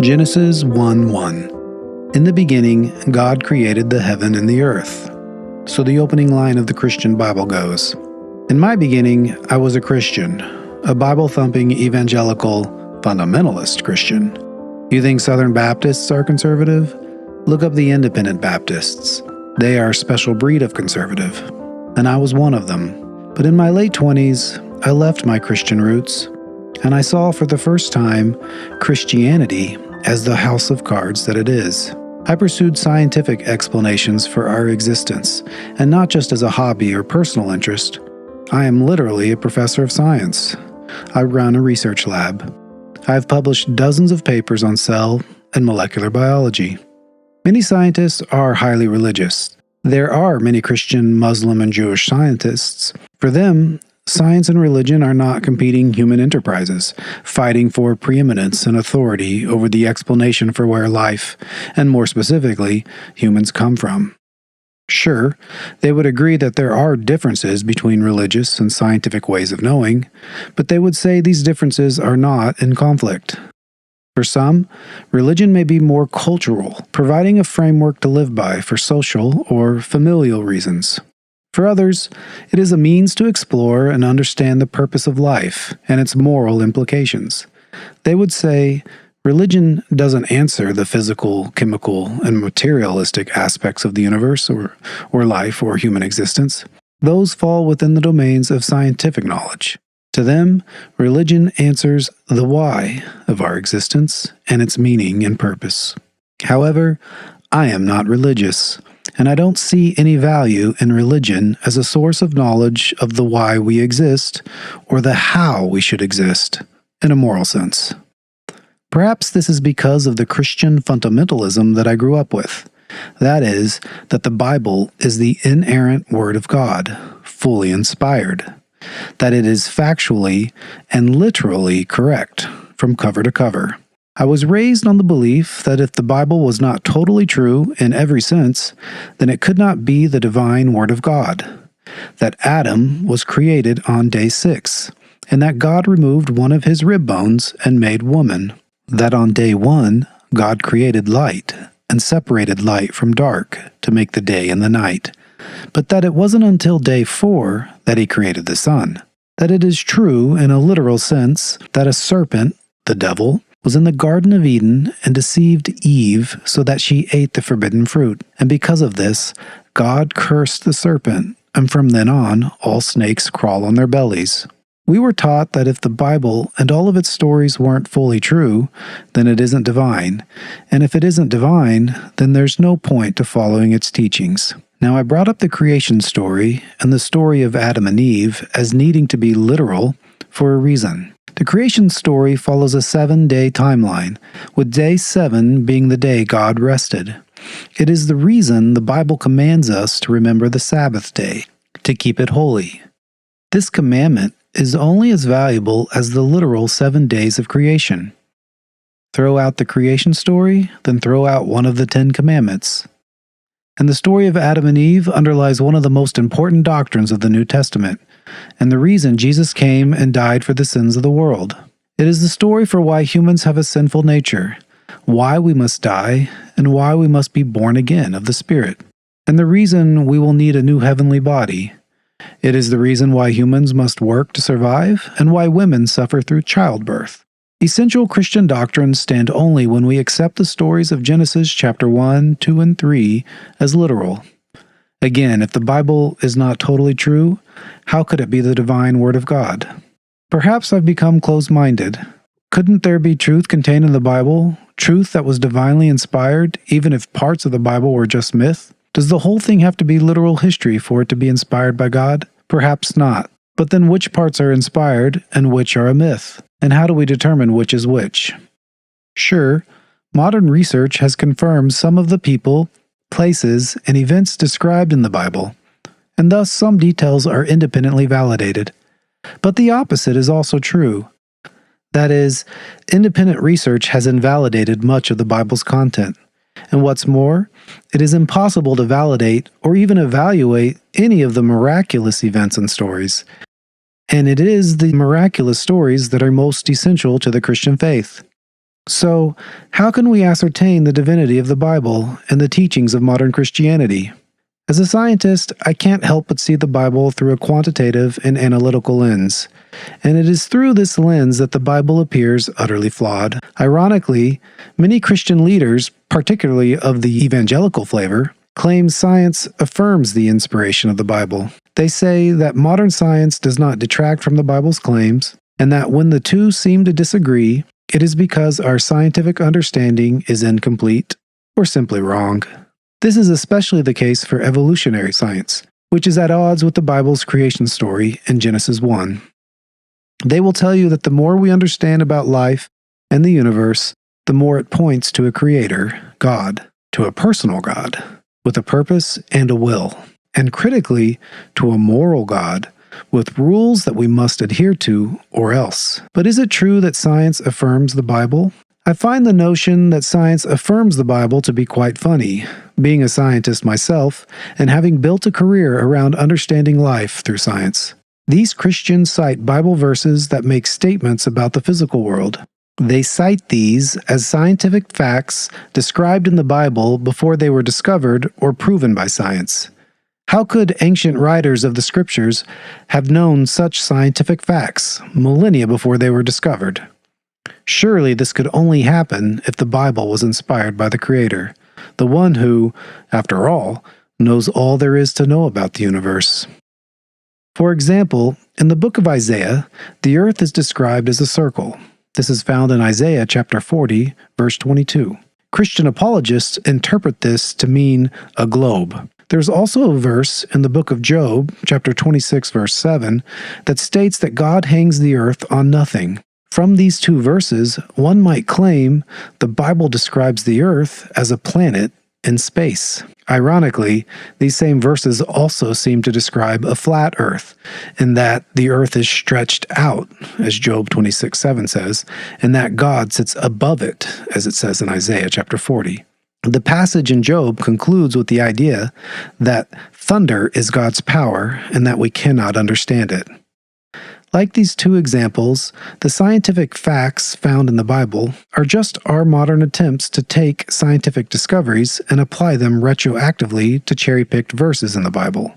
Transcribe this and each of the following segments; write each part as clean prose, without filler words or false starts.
Genesis 1:1. In the beginning, God created the heaven and the earth. So the opening line of the Christian Bible goes, "In my beginning, I was a Christian, a Bible-thumping evangelical fundamentalist Christian." You think Southern Baptists are conservative? Look up the independent Baptists. They are a special breed of conservative, and I was one of them. But in my late 20s, I left my Christian roots, and I saw for the first time Christianity as the house of cards that it is. I pursued scientific explanations for our existence, and not just as a hobby or personal interest. I am literally a professor of science. I run a research lab. I have published dozens of papers on cell and molecular biology. Many scientists are highly religious. There are many Christian, Muslim, and Jewish scientists. For them, science and religion are not competing human enterprises, fighting for preeminence and authority over the explanation for where life, and more specifically, humans come from. Sure, they would agree that there are differences between religious and scientific ways of knowing, but they would say these differences are not in conflict. For some, religion may be more cultural, providing a framework to live by for social or familial reasons. For others, it is a means to explore and understand the purpose of life and its moral implications. They would say, religion doesn't answer the physical, chemical, and materialistic aspects of the universe or life or human existence. Those fall within the domains of scientific knowledge. To them, religion answers the why of our existence and its meaning and purpose. However, I am not religious, and I don't see any value in religion as a source of knowledge of the why we exist or the how we should exist in a moral sense. Perhaps this is because of the Christian fundamentalism that I grew up with. That is, that the Bible is the inerrant Word of God, fully inspired. That it is factually and literally correct from cover to cover. I was raised on the belief that if the Bible was not totally true in every sense, then it could not be the divine Word of God. That Adam was created on day 6, and that God removed one of his rib bones and made woman. That on day 1, God created light and separated light from dark to make the day and the night. But that it wasn't until day 4 that he created the sun. That it is true in a literal sense that a serpent, the devil, was in the Garden of Eden and deceived Eve so that she ate the forbidden fruit. And because of this, God cursed the serpent, and from then on, all snakes crawl on their bellies. We were taught that if the Bible and all of its stories weren't fully true, then it isn't divine. And if it isn't divine, then there's no point to following its teachings. Now, I brought up the creation story and the story of Adam and Eve as needing to be literal for a reason. The creation story follows a 7-day timeline, with day 7 being the day God rested. It is the reason the Bible commands us to remember the Sabbath day, to keep it holy. This commandment is only as valuable as the literal 7 days of creation. Throw out the creation story, then throw out one of the 10 commandments. And the story of Adam and Eve underlies one of the most important doctrines of the New Testament, and the reason Jesus came and died for the sins of the world. It is the story for why humans have a sinful nature, why we must die, and why we must be born again of the Spirit, and the reason we will need a new heavenly body. It is the reason why humans must work to survive, and why women suffer through childbirth. Essential Christian doctrines stand only when we accept the stories of Genesis chapter 1, 2, and 3 as literal. Again, if the Bible is not totally true, how could it be the divine Word of God? Perhaps I've become closed-minded. Couldn't there be truth contained in the Bible, truth that was divinely inspired, even if parts of the Bible were just myth? Does the whole thing have to be literal history for it to be inspired by God? Perhaps not. But then which parts are inspired and which are a myth? And how do we determine which is which? Sure, modern research has confirmed some of the people, places, and events described in the Bible, and thus some details are independently validated. But the opposite is also true. That is, independent research has invalidated much of the Bible's content. And what's more, it is impossible to validate or even evaluate any of the miraculous events and stories. And it is the miraculous stories that are most essential to the Christian faith. So, how can we ascertain the divinity of the Bible and the teachings of modern Christianity? As a scientist, I can't help but see the Bible through a quantitative and analytical lens, and it is through this lens that the Bible appears utterly flawed. Ironically, many Christian leaders, particularly of the evangelical flavor, claim science affirms the inspiration of the Bible. They say that modern science does not detract from the Bible's claims, and that when the two seem to disagree, it is because our scientific understanding is incomplete or simply wrong. This is especially the case for evolutionary science, which is at odds with the Bible's creation story in Genesis 1. They will tell you that the more we understand about life and the universe, the more it points to a creator, God, to a personal God, with a purpose and a will, and critically, to a moral God, with rules that we must adhere to or else. But is it true that science affirms the Bible? I find the notion that science affirms the Bible to be quite funny, being a scientist myself and having built a career around understanding life through science. These Christians cite Bible verses that make statements about the physical world. They cite these as scientific facts described in the Bible before they were discovered or proven by science. How could ancient writers of the Scriptures have known such scientific facts millennia before they were discovered? Surely this could only happen if the Bible was inspired by the Creator, the one who, after all, knows all there is to know about the universe. For example, in the book of Isaiah, the earth is described as a circle. This is found in Isaiah chapter 40, verse 22. Christian apologists interpret this to mean a globe. There's also a verse in the book of Job, chapter 26, verse 7, that states that God hangs the earth on nothing. From these two verses, one might claim the Bible describes the earth as a planet in space. Ironically, these same verses also seem to describe a flat earth, in that the earth is stretched out, as Job 26:7 says, and that God sits above it, as it says in Isaiah chapter 40. The passage in Job concludes with the idea that thunder is God's power and that we cannot understand it. Like these two examples, the scientific facts found in the Bible are just our modern attempts to take scientific discoveries and apply them retroactively to cherry-picked verses in the Bible.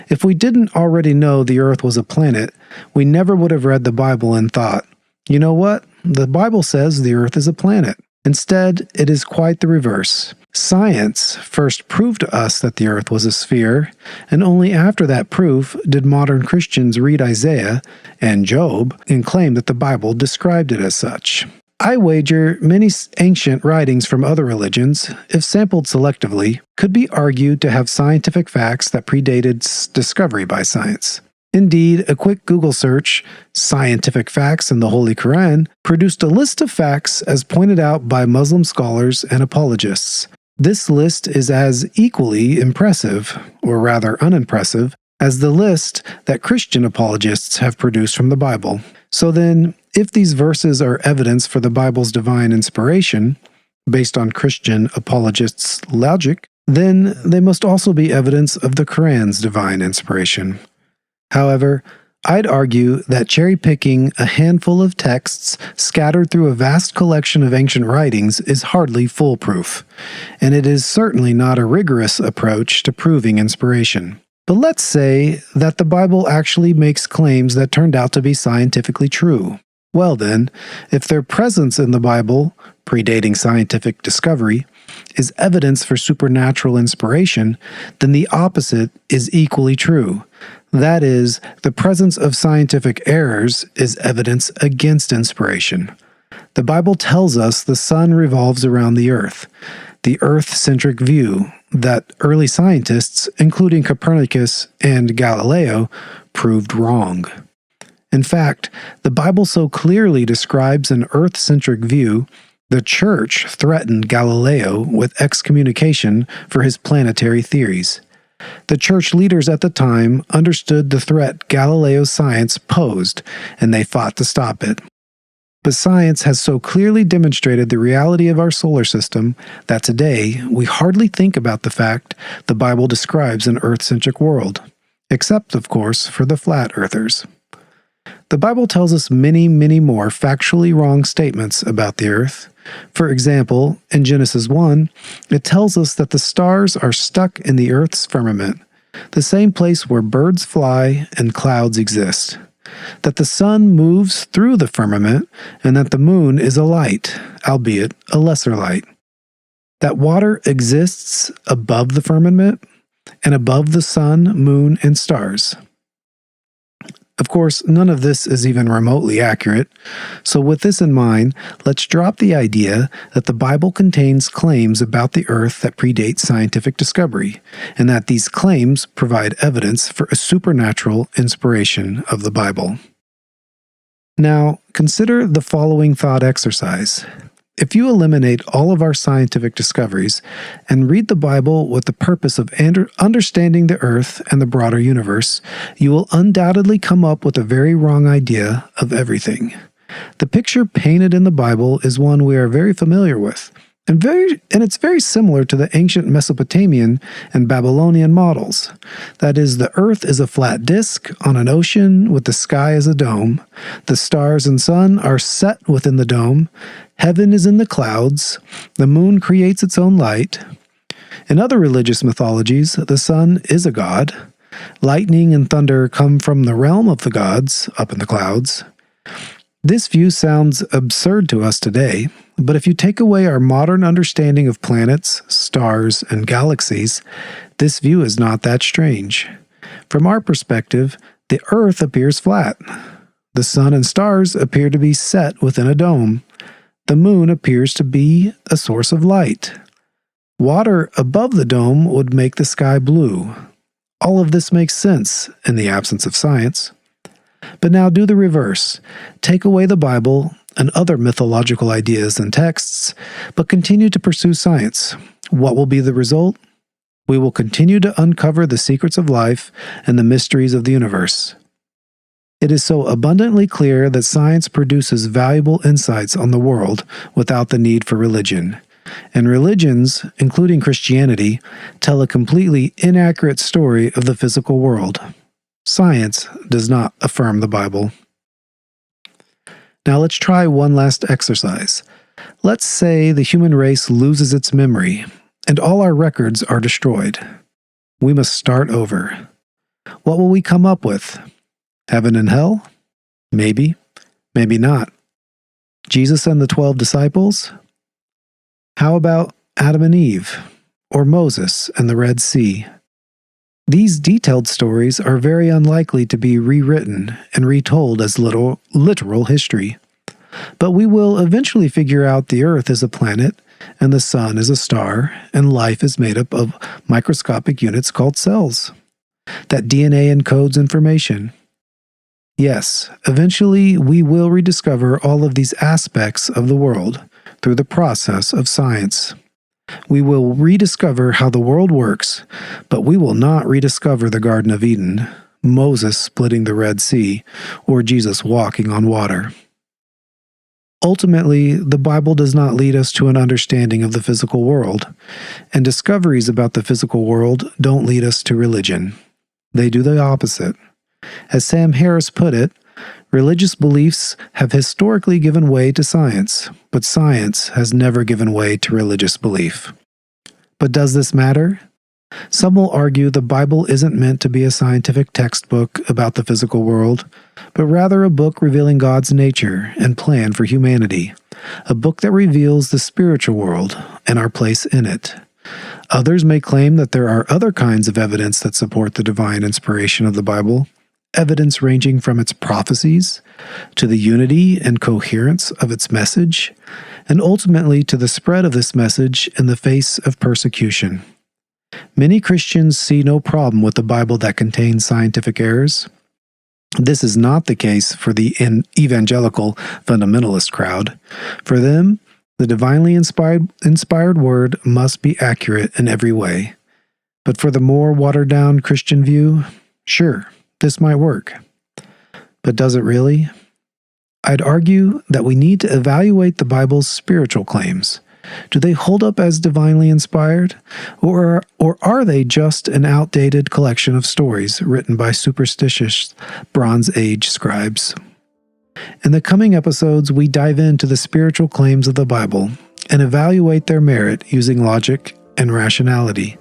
If we didn't already know the earth was a planet, we never would have read the Bible and thought, you know what? The Bible says the earth is a planet. Instead, it is quite the reverse. Science first proved to us that the earth was a sphere, and only after that proof did modern Christians read Isaiah and Job and claim that the Bible described it as such. I wager many ancient writings from other religions, if sampled selectively, could be argued to have scientific facts that predated discovery by science. Indeed, a quick Google search, "scientific facts in the Holy Quran," produced a list of facts as pointed out by Muslim scholars and apologists. This list is as equally impressive, or rather unimpressive, as the list that Christian apologists have produced from the Bible. So then, if these verses are evidence for the Bible's divine inspiration, based on Christian apologists' logic, then they must also be evidence of the Quran's divine inspiration. However, I'd argue that cherry-picking a handful of texts scattered through a vast collection of ancient writings is hardly foolproof, and it is certainly not a rigorous approach to proving inspiration. But let's say that the Bible actually makes claims that turned out to be scientifically true. Well then, if their presence in the Bible, predating scientific discovery, is evidence for supernatural inspiration, then the opposite is equally true. That is, the presence of scientific errors is evidence against inspiration. The Bible tells us the sun revolves around the earth, the earth-centric view that early scientists, including Copernicus and Galileo, proved wrong. In fact, the Bible so clearly describes an earth-centric view, the Church threatened Galileo with excommunication for his planetary theories. The church leaders at the time understood the threat Galileo's science posed, and they fought to stop it. But science has so clearly demonstrated the reality of our solar system that today we hardly think about the fact the Bible describes an earth-centric world, except, of course, for the flat earthers. The Bible tells us many, many more factually wrong statements about the earth, For example, in Genesis 1, it tells us that the stars are stuck in the earth's firmament, the same place where birds fly and clouds exist, that the sun moves through the firmament, and that the moon is a light, albeit a lesser light, that water exists above the firmament and above the sun, moon, and stars. Of course, none of this is even remotely accurate, so with this in mind, let's drop the idea that the Bible contains claims about the earth that predate scientific discovery, and that these claims provide evidence for a supernatural inspiration of the Bible. Now, consider the following thought exercise. If you eliminate all of our scientific discoveries and read the Bible with the purpose of understanding the earth and the broader universe, you will undoubtedly come up with a very wrong idea of everything. The picture painted in the Bible is one we are very familiar with, and it's very similar to the ancient Mesopotamian and Babylonian models. That is, the earth is a flat disk on an ocean with the sky as a dome. The stars and sun are set within the dome. Heaven is in the clouds. The moon creates its own light. In other religious mythologies, the sun is a god. Lightning and thunder come from the realm of the gods, up in the clouds. This view sounds absurd to us today, but if you take away our modern understanding of planets, stars, and galaxies, this view is not that strange. From our perspective, the Earth appears flat. The sun and stars appear to be set within a dome. The moon appears to be a source of light. Water above the dome would make the sky blue. All of this makes sense in the absence of science. But now do the reverse. Take away the Bible and other mythological ideas and texts, but continue to pursue science. What will be the result? We will continue to uncover the secrets of life and the mysteries of the universe. It is so abundantly clear that science produces valuable insights on the world without the need for religion. And religions, including Christianity, tell a completely inaccurate story of the physical world. Science does not affirm the Bible. Now let's try one last exercise. Let's say the human race loses its memory, and all our records are destroyed. We must start over. What will we come up with? Heaven and hell? Maybe, maybe not. Jesus and the 12 disciples? How about Adam and Eve, or Moses and the Red Sea? These detailed stories are very unlikely to be rewritten and retold as literal history. But we will eventually figure out the Earth is a planet, and the sun is a star, and life is made up of microscopic units called cells. That DNA encodes information. Yes, eventually we will rediscover all of these aspects of the world through the process of science. We will rediscover how the world works, but we will not rediscover the Garden of Eden, Moses splitting the Red Sea, or Jesus walking on water. Ultimately, the Bible does not lead us to an understanding of the physical world, and discoveries about the physical world don't lead us to religion. They do the opposite. As Sam Harris put it, religious beliefs have historically given way to science, but science has never given way to religious belief. But does this matter? Some will argue the Bible isn't meant to be a scientific textbook about the physical world, but rather a book revealing God's nature and plan for humanity, a book that reveals the spiritual world and our place in it. Others may claim that there are other kinds of evidence that support the divine inspiration of the Bible, evidence ranging from its prophecies to the unity and coherence of its message, and ultimately to the spread of this message in the face of persecution. Many Christians see no problem with the Bible that contains scientific errors. This is not the case for the evangelical fundamentalist crowd. For them, the divinely inspired word must be accurate in every way. But for the more watered-down Christian view, sure, this might work. But does it really? I'd argue that we need to evaluate the Bible's spiritual claims. Do they hold up as divinely inspired? Or are they just an outdated collection of stories written by superstitious Bronze Age scribes? In the coming episodes, we dive into the spiritual claims of the Bible and evaluate their merit using logic and rationality.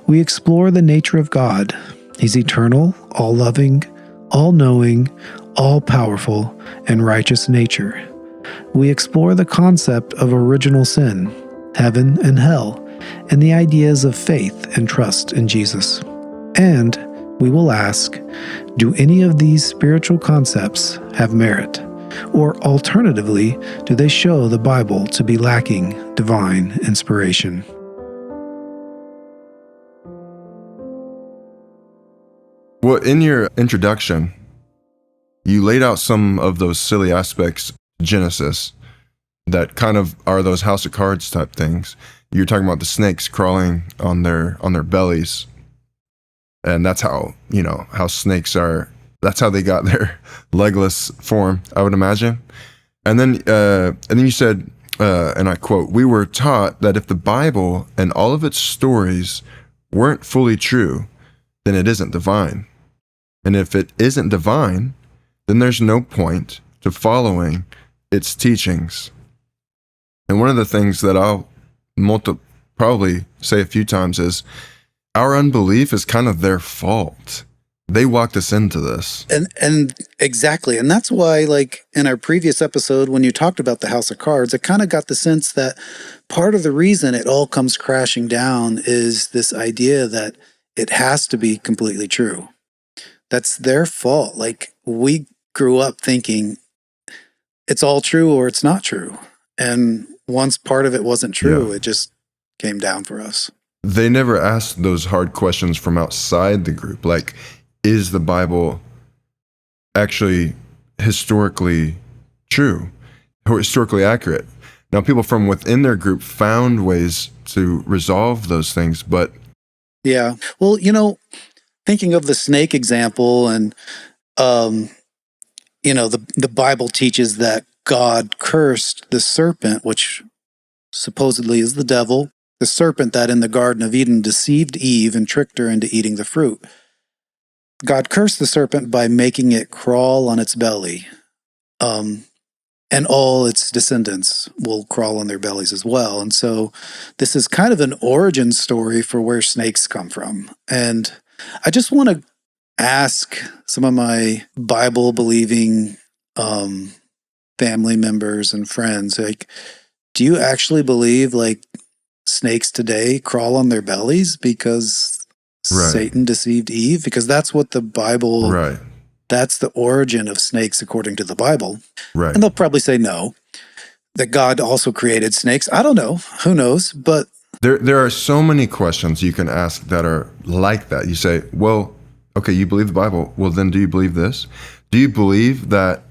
We explore the nature of God. He's eternal, all-loving, all-knowing, all-powerful, and righteous nature. We explore the concept of original sin, heaven and hell, and the ideas of faith and trust in Jesus. And we will ask, do any of these spiritual concepts have merit? Or alternatively, do they show the Bible to be lacking divine inspiration? Well, in your introduction, you laid out some of those silly aspects of Genesis that kind of are those house of cards type things. You're talking about the snakes crawling on their bellies. And that's how, how snakes are, that's how they got their legless form, I would imagine. And then you said, and I quote, "We were taught that if the Bible and all of its stories weren't fully true, then it isn't divine. And if it isn't divine, then there's no point to following its teachings." And one of the things that I'll probably say a few times is, our unbelief is kind of their fault. They walked us into this. And exactly. And that's why, like in our previous episode, when you talked about the house of cards, I kind of got the sense that part of the reason it all comes crashing down is this idea that it has to be completely true. That's their fault. Like, we grew up thinking it's all true or it's not true. And once part of it wasn't true, It just came down for us. They never asked those hard questions from outside the group. Like, is the Bible actually historically true or historically accurate? Now, people from within their group found ways to resolve those things, but... Yeah. Well, thinking of the snake example, and, the Bible teaches that God cursed the serpent, which supposedly is the devil, the serpent that in the Garden of Eden deceived Eve and tricked her into eating the fruit. God cursed the serpent by making it crawl on its belly. And all its descendants will crawl on their bellies as well. And so this is kind of an origin story for where snakes come from. And I just want to ask some of my Bible-believing family members and friends, like, do you actually believe, like, snakes today crawl on their bellies because Satan deceived Eve? Because that's what the Bible, that's the origin of snakes according to the Bible. Right. And they'll probably say no, that God also created snakes. I don't know. Who knows? But there are so many questions you can ask that are like that. You say, well, okay, you believe the Bible. Well, then do you believe this? Do you believe that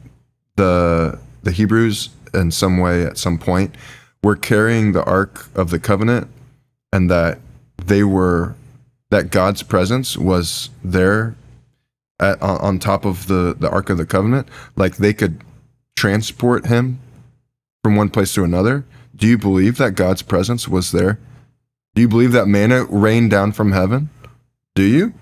the Hebrews in some way at some point were carrying the Ark of the Covenant, and that that God's presence was there on top of the Ark of the Covenant? Like, they could transport him from one place to another? Do you believe that God's presence was there? Do you believe that manna rained down from heaven? Do you?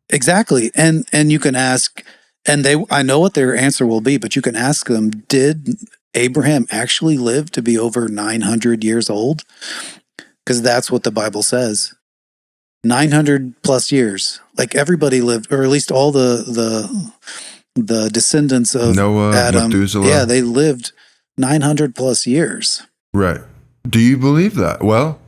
Exactly. And you can ask, and I know what their answer will be, but you can ask them, did Abraham actually live to be over 900 years old? Because that's what the Bible says. 900 plus years. Like, everybody lived, or at least all the descendants of Noah, Adam, Methuselah. Yeah, they lived 900 plus years. Right. Do you believe that? Well,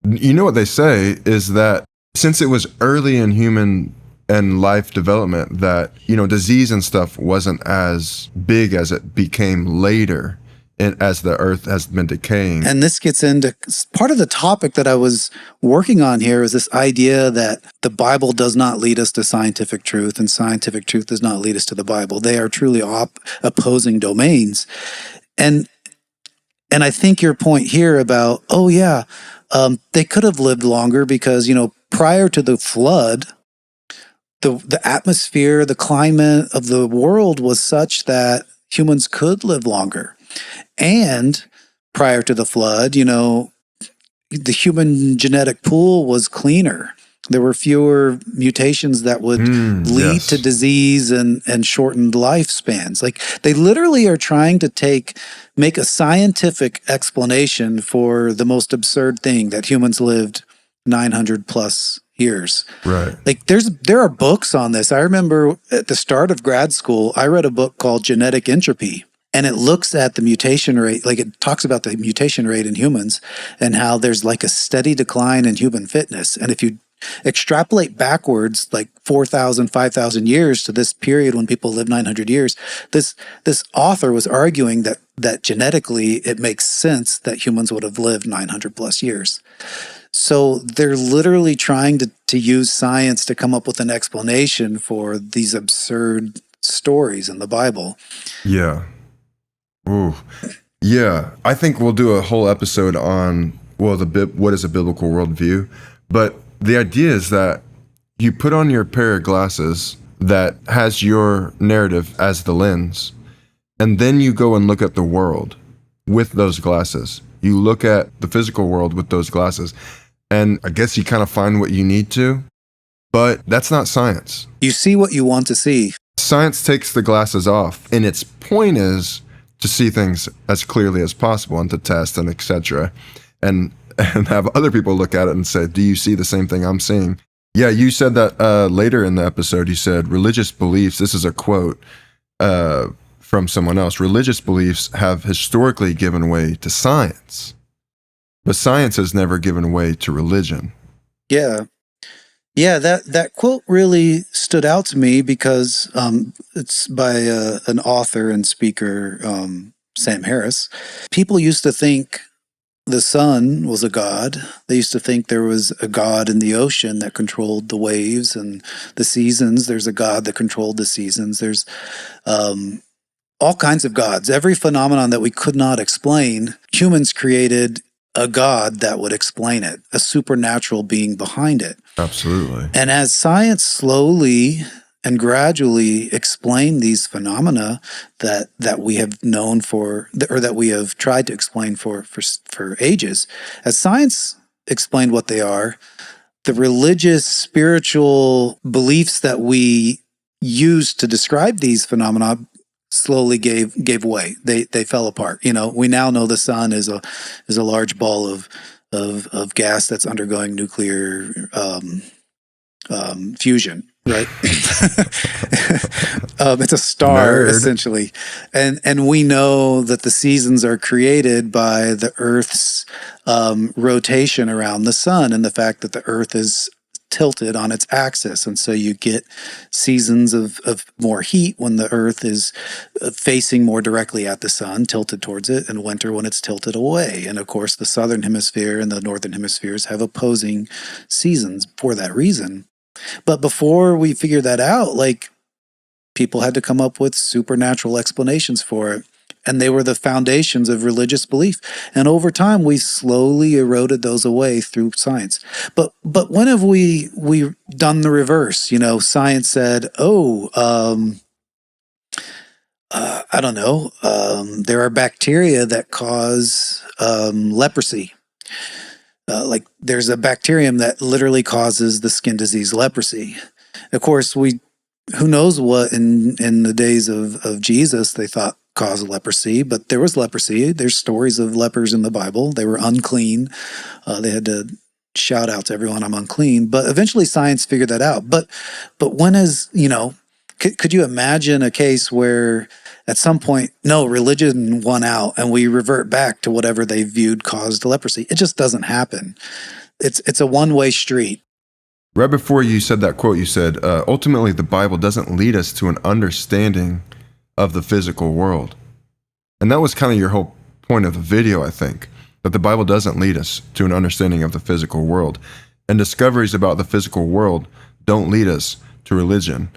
you know what they say is that since it was early in human and life development, that, disease and stuff wasn't as big as it became later, and as the earth has been decaying. And this gets into part of the topic that I was working on here, is this idea that the Bible does not lead us to scientific truth, and scientific truth does not lead us to the Bible. They are truly opposing domains. And I think your point here about, they could have lived longer because, prior to the flood, the atmosphere, the climate of the world was such that humans could live longer. And prior to the flood, the human genetic pool was cleaner. There were fewer mutations that would lead to Yes. disease and shortened lifespans. Like, they literally are trying to make a scientific explanation for the most absurd thing, that humans lived 900 plus years. Right. Like, there are books on this. I remember at the start of grad school, I read a book called Genetic Entropy, and it looks at the mutation rate. Like, it talks about the mutation rate in humans and how there's like a steady decline in human fitness. And if you extrapolate backwards like 4,000, 5,000 years to this period when people live 900 years, this author was arguing that genetically it makes sense that humans would have lived 900 plus years. So they're literally trying to use science to come up with an explanation for these absurd stories in the Bible. Yeah. Ooh. Yeah. I think we'll do a whole episode on, well, what is a biblical worldview. But the idea is that you put on your pair of glasses that has your narrative as the lens, and then you go and look at the world with those glasses. You look at the physical world with those glasses. And I guess you kind of find what you need to, but that's not science. You see what you want to see. Science takes the glasses off, and its point is to see things as clearly as possible and to test and etc. And have other people look at it and say, do you see the same thing I'm seeing? Yeah, you said that later in the episode, you said religious beliefs, this is a quote from someone else, religious beliefs have historically given way to science. But science has never given way to religion. Yeah. Yeah, that quote really stood out to me because it's by an author and speaker, Sam Harris. People used to think the sun was a god. They used to think there was a god in the ocean that controlled the waves and the seasons. There's a god that controlled the seasons. There's all kinds of gods. Every phenomenon that we could not explain, humans created a god that would explain it, a supernatural being behind it. Absolutely. And as science slowly and gradually explained these phenomena that we have known for, or that we have tried to explain for ages, as science explained what they are, the religious, spiritual beliefs that we use to describe these phenomena slowly gave way. They fell apart. We now know the sun is a large ball of gas that's undergoing nuclear fusion, right? It's a star, Nerd. essentially, and we know that the seasons are created by the Earth's rotation around the sun, and the fact that the Earth is tilted on its axis, and so you get seasons of more heat when the Earth is facing more directly at the sun, tilted towards it, and winter when it's tilted away. And of course, the southern hemisphere and the northern hemispheres have opposing seasons for that reason. But before we figured that out, like, people had to come up with supernatural explanations for it. And they were the foundations of religious belief. And over time, we slowly eroded those away through science. But when have we done the reverse? Science said, I don't know, there are bacteria that cause leprosy. Like, there's a bacterium that literally causes the skin disease leprosy. Of course, who knows what in the days of Jesus they thought caused leprosy, but there was leprosy. There's stories of lepers in the Bible. They were unclean. They had to shout out to everyone, "I'm unclean." But eventually science figured that out. But when is, could you imagine a case where at some point, no, religion won out and we revert back to whatever they viewed caused leprosy? It just doesn't happen. It's a one-way street. Right before you said that quote, you said, ultimately, the Bible doesn't lead us to an understanding of the physical world. And that was kind of your whole point of the video, I think, that the Bible doesn't lead us to an understanding of the physical world. And discoveries about the physical world don't lead us to religion.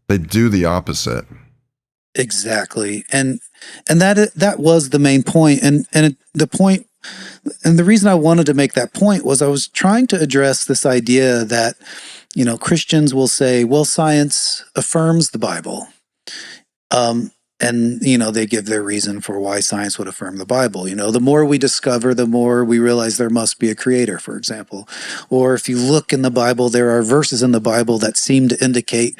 They do the opposite. Exactly. And that was the main point. And the point, and the reason I wanted to make that point was I was trying to address this idea that, Christians will say, well, science affirms the Bible. And, they give their reason for why science would affirm the Bible. The more we discover, the more we realize there must be a creator, for example. Or if you look in the Bible, there are verses in the Bible that seem to indicate,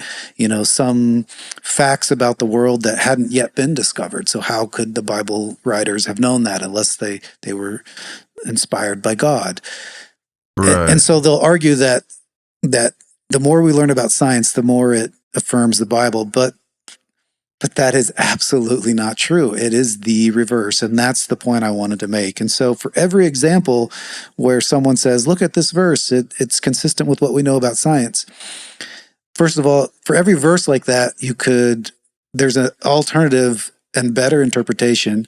some facts about the world that hadn't yet been discovered. So how could the Bible writers have known that unless they were inspired by God? Right. And so they'll argue that the more we learn about science, the more it affirms the Bible. But that is absolutely not true. It is the reverse. And that's the point I wanted to make. And so for every example where someone says, look at this verse, it's consistent with what we know about science. First of all, for every verse like that, there's an alternative and better interpretation.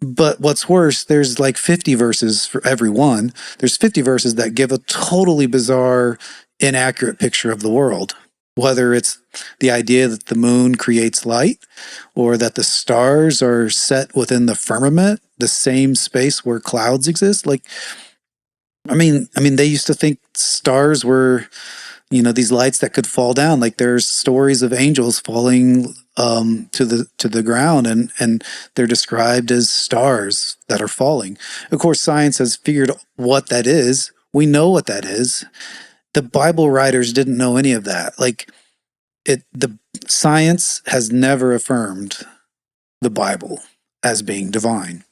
But what's worse, there's like 50 verses for every one. There's 50 verses that give a totally bizarre, inaccurate picture of the world. Whether it's the idea that the moon creates light, or that the stars are set within the firmament, the same space where clouds exist. I mean, they used to think stars were, these lights that could fall down. Like there's stories of angels falling to the ground, and they're described as stars that are falling. Of course, science has figured what that is. We know what that is. The Bible writers didn't know any of that. The science has never affirmed the Bible as being divine.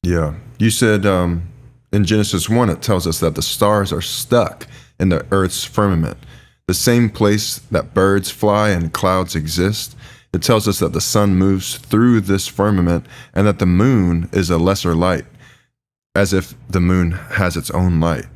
Yeah. You said in Genesis 1, it tells us that the stars are stuck in the earth's firmament, the same place that birds fly and clouds exist. It tells us that the sun moves through this firmament and that the moon is a lesser light, as if the moon has its own light.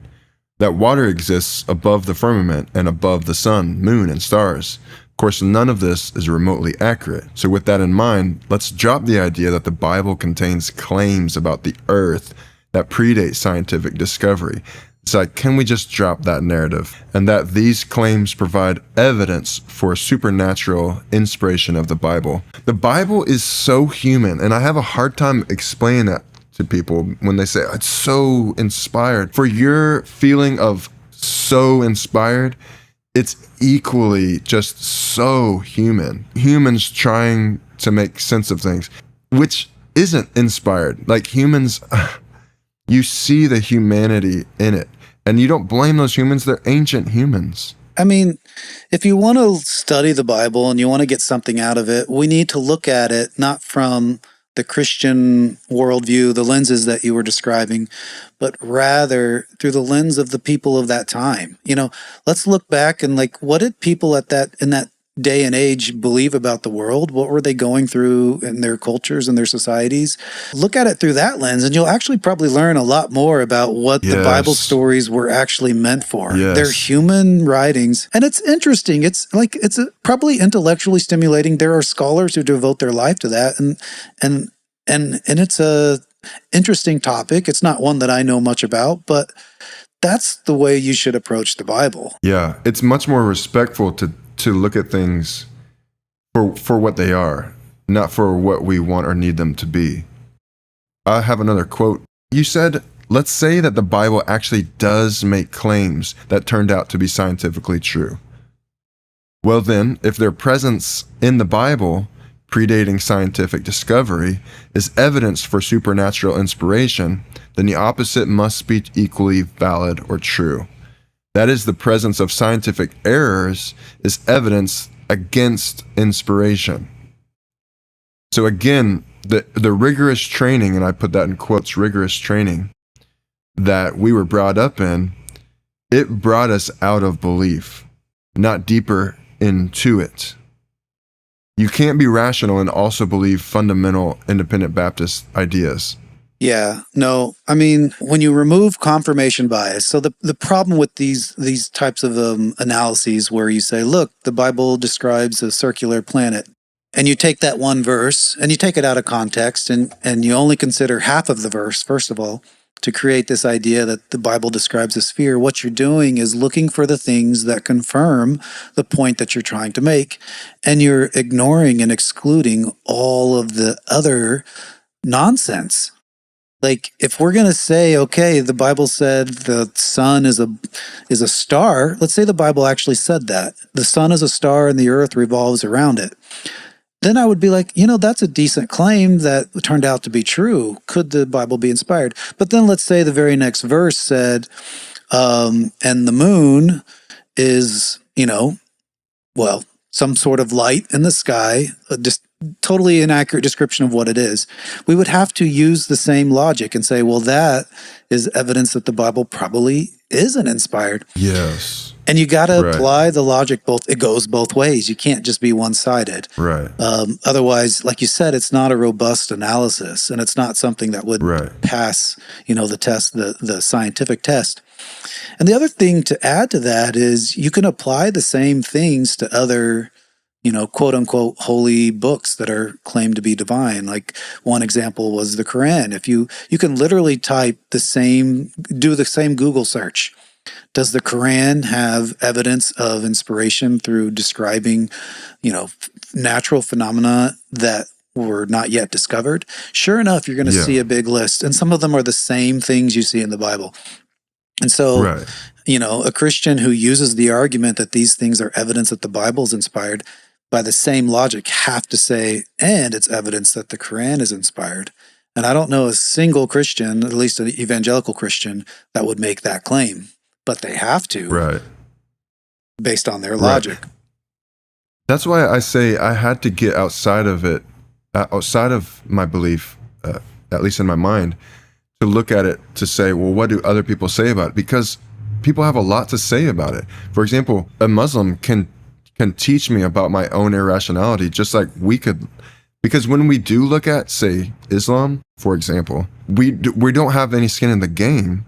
That water exists above the firmament and above the sun, moon, and stars. Of course, none of this is remotely accurate. So with that in mind, let's drop the idea that the Bible contains claims about the earth that predate scientific discovery. It's like, can we just drop that narrative? And that these claims provide evidence for supernatural inspiration of the Bible. The Bible is so human, and I have a hard time explaining that to people when they say it's so inspired. For your feeling of so inspired, it's equally just so human. Humans trying to make sense of things, which isn't inspired. Like humans, you see the humanity in it, and you don't blame those humans. They're ancient humans. I mean, if you want to study the Bible and you want to get something out of it, we need to look at it not from the Christian worldview, the lenses that you were describing, but rather through the lens of the people of that time. Let's look back and what did people in that day and age believe about the world? What were they going through in their cultures and their societies? Look at it through that lens, and you'll actually probably learn a lot more about what the Bible stories were actually meant for. Yes. They're human writings, and it's interesting. It's probably intellectually stimulating. There are scholars who devote their life to that, and it's a interesting topic. It's not one that I know much about, but that's the way you should approach the Bible. Yeah, it's much more respectful to look at things for what they are, not for what we want or need them to be. I have another quote. You said, let's say that the Bible actually does make claims that turned out to be scientifically true. Well then, if their presence in the Bible, predating scientific discovery, is evidence for supernatural inspiration, then the opposite must be equally valid or true. That is, the presence of scientific errors is evidence against inspiration. So again, the rigorous training, and I put that in quotes, rigorous training, that we were brought up in, it brought us out of belief, not deeper into it. You can't be rational and also believe fundamental independent Baptist ideas. Yeah, no, I mean, when you remove confirmation bias, so the problem with these types of analyses where you say, look, the Bible describes a circular planet, and you take that one verse and you take it out of context and you only consider half of the verse, first of all, to create this idea that the Bible describes a sphere, what you're doing is looking for the things that confirm the point that you're trying to make, and you're ignoring and excluding all of the other nonsense. Like, if we're going to say, okay, the Bible said the sun is a star, let's say the Bible actually said that. The sun is a star and the earth revolves around it. then I would be like, that's a decent claim that turned out to be true. Could the Bible be inspired? But then let's say the very next verse said, and the moon is, well, some sort of light in the sky, just totally inaccurate description of what it is. We would have to use the same logic and say, well, that is evidence that the Bible probably isn't inspired. Yes. And you got to Right. apply the logic it goes both ways. You can't just be one-sided. Right. Otherwise, like you said, it's not a robust analysis, and it's not something that would pass, the test, the scientific test. And the other thing to add to that is you can apply the same things to other, quote unquote, holy books that are claimed to be divine. Like one example was the Quran. If you can literally do the same Google search. Does the Quran have evidence of inspiration through describing, natural phenomena that were not yet discovered? Sure enough, you're going to see a big list. And some of them are the same things you see in the Bible. And so, a Christian who uses the argument that these things are evidence that the Bible's inspired, by the same logic, have to say, and it's evidence that the Quran is inspired. And I don't know a single Christian, at least an evangelical Christian, that would make that claim. But they have to, based on their logic. That's why I say I had to get outside of it, outside of my belief, at least in my mind, to look at it to say, well, what do other people say about it? Because people have a lot to say about it. For example, a Muslim can teach me about my own irrationality, just like we could. Because when we do look at, say, Islam, for example, we don't have any skin in the game,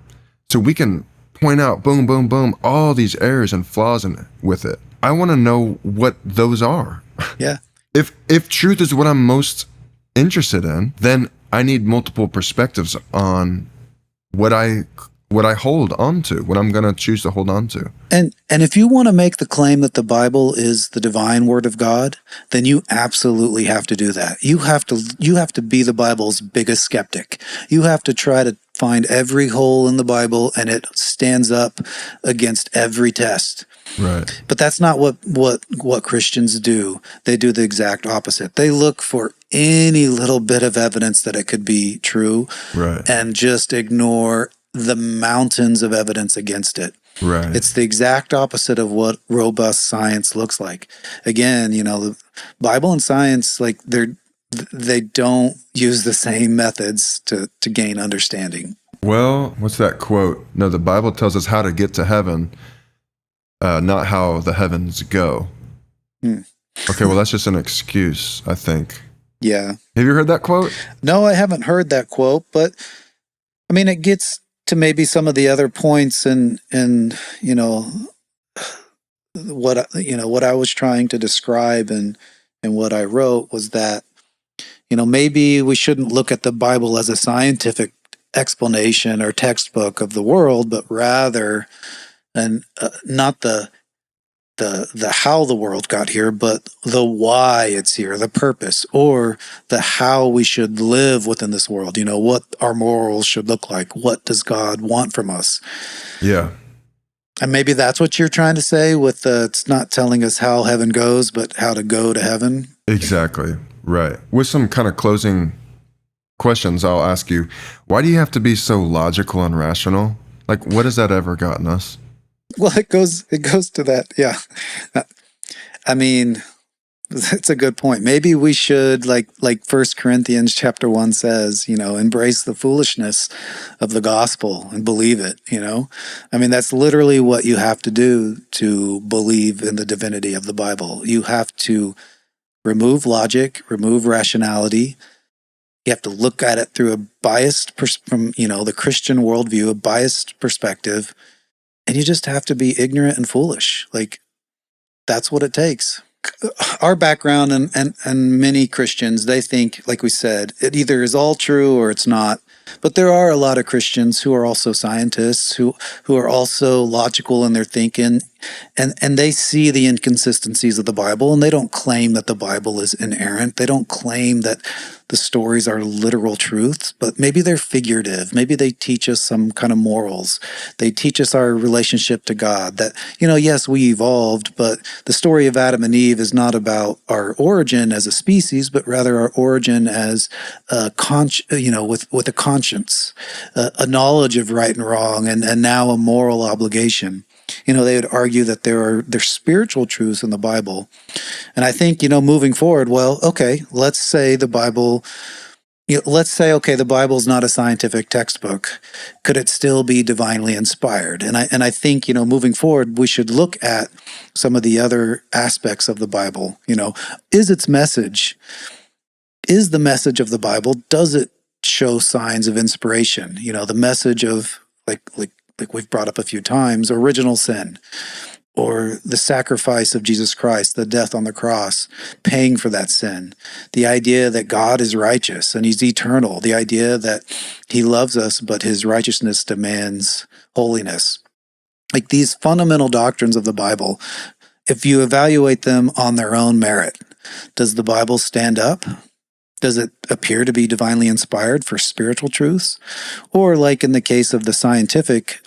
so we can point out, boom, boom, boom, all these errors and flaws with it. I want to know what those are. Yeah. If truth is what I'm most interested in, then I need multiple perspectives on what I hold on to, what I'm going to choose to hold on to. And if you want to make the claim that the Bible is the divine word of God, then you absolutely have to do that. You have to be the Bible's biggest skeptic. You have to try to find every hole in the Bible, and it stands up against every test. Right. But that's not what Christians do. They do the exact opposite. They look for any little bit of evidence that it could be true, and just ignore the mountains of evidence against it. Right. It's the exact opposite of what robust science looks like. Again, the Bible and science, like they don't use the same methods to gain understanding. Well, what's that quote? No, the Bible tells us how to get to heaven, not how the heavens go. Okay, well, that's just an excuse, I think. Yeah. Have you heard that quote? No, I haven't heard that quote, but I mean, it gets to maybe some of the other points and what I was trying to describe and what I wrote was that, maybe we shouldn't look at the Bible as a scientific explanation or textbook of the world, but rather, and not the how the world got here, but the why it's here, the purpose, or the how we should live within this world. What our morals should look like. What does God want from us? Yeah. And maybe that's what you're trying to say with it's not telling us how heaven goes, but how to go to heaven. Exactly. Right. With some kind of closing questions, I'll ask you, why do you have to be so logical and rational? Like, what has that ever gotten us? Well, it goes to that. Yeah. I mean, that's a good point. Maybe we should, like 1 Corinthians chapter 1 says, embrace the foolishness of the gospel and believe it, I mean, that's literally what you have to do to believe in the divinity of the Bible. You have to remove logic, remove rationality. You have to look at it through a biased, from the Christian worldview, a biased perspective. And you just have to be ignorant and foolish. Like, that's what it takes. Our background and many Christians, they think, like we said, it either is all true or it's not. But there are a lot of Christians who are also scientists, who are also logical in their thinking, and they see the inconsistencies of the Bible, and they don't claim that the Bible is inerrant. They don't claim that the stories are literal truths, but maybe they're figurative. Maybe they teach us some kind of morals. They teach us our relationship to God, that, yes, we evolved, but the story of Adam and Eve is not about our origin as a species, but rather our origin as with a conscience, a knowledge of right and wrong, and now a moral obligation. They would argue that there's spiritual truths in the Bible. And I think, moving forward, well, okay, let's say, the Bible's not a scientific textbook. Could it still be divinely inspired? And I think, moving forward, we should look at some of the other aspects of the Bible. Is the message of the Bible, does it show signs of inspiration? The message of, like we've brought up a few times, original sin, or the sacrifice of Jesus Christ, the death on the cross, paying for that sin. The idea that God is righteous and he's eternal. The idea that he loves us, but his righteousness demands holiness. Like, these fundamental doctrines of the Bible, if you evaluate them on their own merit, does the Bible stand up? Does it appear to be divinely inspired for spiritual truths? Or, like in the case of the scientific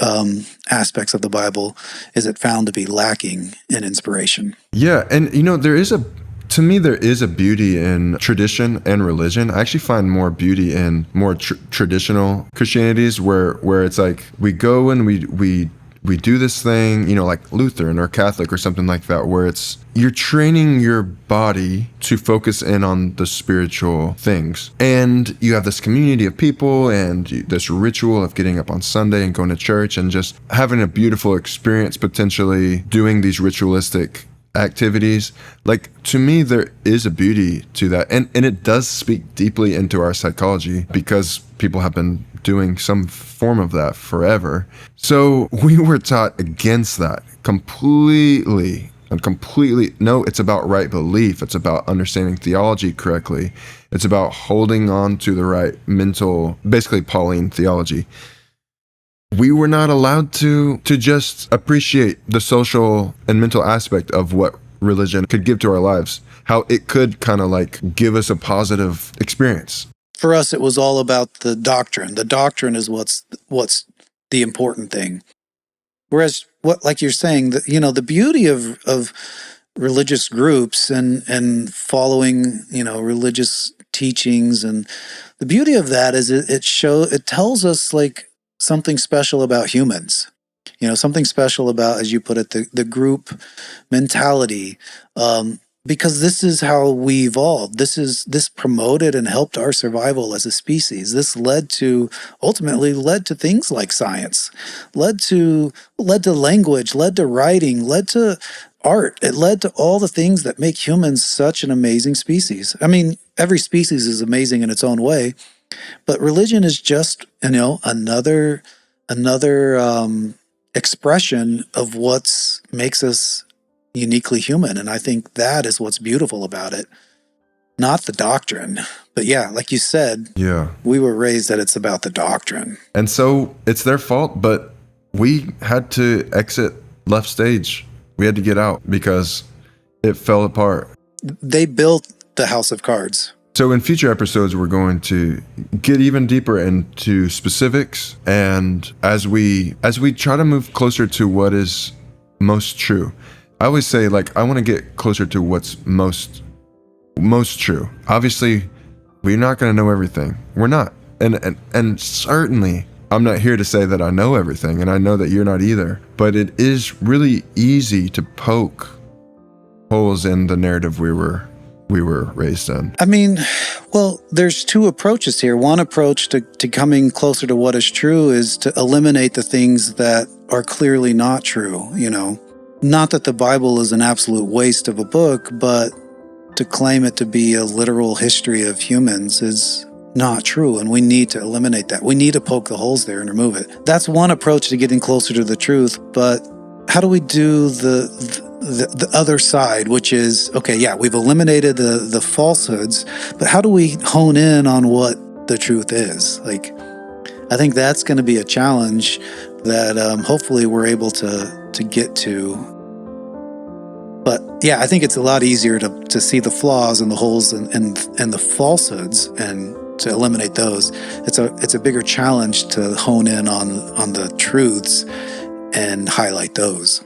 aspects of the Bible, is it found to be lacking in inspiration? Yeah, and there is a beauty in tradition and religion. I actually find more beauty in more traditional Christianities, where it's like we go and we do this thing, like Lutheran or Catholic or something like that, where it's you're training your body to focus in on the spiritual things. And you have this community of people and this ritual of getting up on Sunday and going to church and just having a beautiful experience, potentially doing these ritualistic activities. Like, to me, there is a beauty to that. And it does speak deeply into our psychology, because people have been doing some form of that forever. So we were taught against that completely. No, it's about right belief. It's about understanding theology correctly. It's about holding on to the right mental, basically Pauline theology. We were not allowed to just appreciate the social and mental aspect of what religion could give to our lives, how it could kind of like give us a positive experience. For us, it was all about the doctrine. The doctrine is what's the important thing. Whereas, like you're saying, the beauty of religious groups and following, religious teachings, and the beauty of that is it tells us, like, something special about humans. Something special about, as you put it, the group mentality. Because this is how we evolved. This promoted and helped our survival as a species. This ultimately led to things like science, led to language, led to writing, led to art. It led to all the things that make humans such an amazing species. I mean, every species is amazing in its own way, but religion is just, another expression of what makes us uniquely human. And I think that is what's beautiful about it. Not the doctrine. But yeah, like you said, we were raised that it's about the doctrine. And so it's their fault, but we had to exit left stage. We had to get out because it fell apart. They built the house of cards. So in future episodes, we're going to get even deeper into specifics. And as we try to move closer to what is most true, I always say, like, I want to get closer to what's most true. Obviously, we're not going to know everything. We're not. And certainly, I'm not here to say that I know everything, and I know that you're not either. But it is really easy to poke holes in the narrative we were raised in. I mean, well, there's two approaches here. One approach to coming closer to what is true is to eliminate the things that are clearly not true, Not that the Bible is an absolute waste of a book, but to claim it to be a literal history of humans is not true, and we need to eliminate that. We need to poke the holes there and remove it. That's one approach to getting closer to the truth, but how do we do the other side, which is, okay, yeah, we've eliminated the falsehoods, but how do we hone in on what the truth is? Like, I think that's going to be a challenge that hopefully we're able to get to But yeah, I think it's a lot easier to see the flaws and the holes and the falsehoods and to eliminate those. It's a bigger challenge to hone in on the truths and highlight those.